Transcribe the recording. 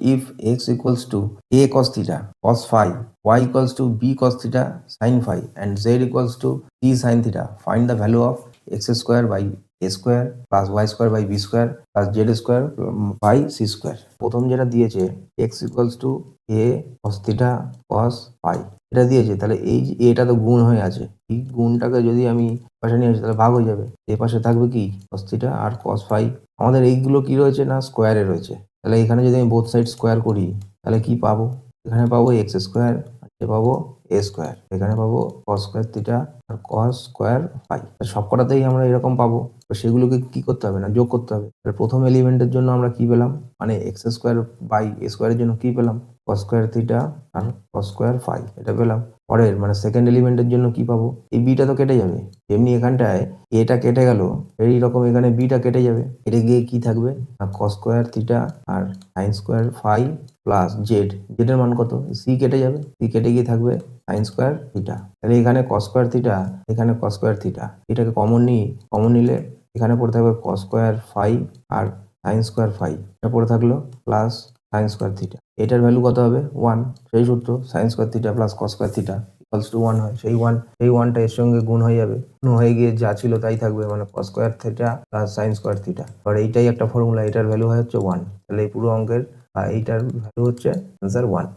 if x equals to a cos theta cos phi, y equals to b cos theta sin phi, and z equals to c sin theta, find the value of x square by a square plus y square by b square plus z square by c square। প্রথম যেটা দিয়েছে x equals to a cos theta cos phi এটা দিয়েছে, তাহলে এই যে এটা তো গুণ হয়ে আছে, এই গুণটাকে যদি আমি পাশে নিয়ে আসি তাহলে ভাগ হয়ে যাবে। এ পাশে থাকবে কি cos theta আর cos phi। আমাদের এইগুলো কি রয়েছে না স্কোয়ারে রয়েছে, তাহলে এখানে যদি আমি বোথ সাইড স্কোয়ার করি তাহলে কি পাবো, এখানে পাবো এক্স স্কোয়ার, পাবো এ স্কোয়ার, এখানে পাবো কস স্কোয়ার থিটা আর কস স্কোয়ার ফাই। সবকটাতেই আমরা এরকম পাবো, তো সেগুলোকে কি করতে হবে না যোগ করতে হবে। প্রথম এলিমেন্টের জন্য আমরা কি পেলাম মানে এক্স স্কোয়ার বাই এ স্কোয়ারের জন্য কি পেলাম কস স্কোয়ার থিটা আর কস স্কোয়ার ফাই এটা পেলাম। পরের মানে সেকেন্ড এলিমেন্টের জন্য কি পাবো, এই বিটা তো কেটে যাবে, এমনি এখানটায় এটা কেটে গেল, এইরকম এখানে বিটা কেটে যাবে, কেটে গিয়ে কি থাকবে না কস স্কোয়ার থিটা আর sine square phi plus Z, Z এর মান কত সি কেটে যাবে, সি কেটে গিয়ে থাকবে সাইন স্কোয়ার থিটা। তাহলে এখানে কস স্কোয়ার থিটা এখানে কস স্কোয়ার থিটা, এটাকে কমন নিলে এখানে পড়ে থাকবে কস স্কোয়ার ফাই আর সাইন স্কোয়ার ফাই, এটা পড়ে থাকলো প্লাস সাইন স্কোয়ার থিটা। এটার ভ্যালু কত হবে 1, সেই সূত্র sign square theta plus cos square theta equals to 1 হয়, সেই 1টা এর সঙ্গে গুণ হয়ে যাবে, গুণ হয়ে গিয়ে যা ছিল তাই থাকবে, মানে cos square theta plus sine square theta. আর এইটাই একটা ফর্মুলা, এটার ভ্যালু হয় হচ্ছে 1, তাহলে এই পুরো অঙ্কের এইটার ভ্যালু হচ্ছে অ্যান্সার 1।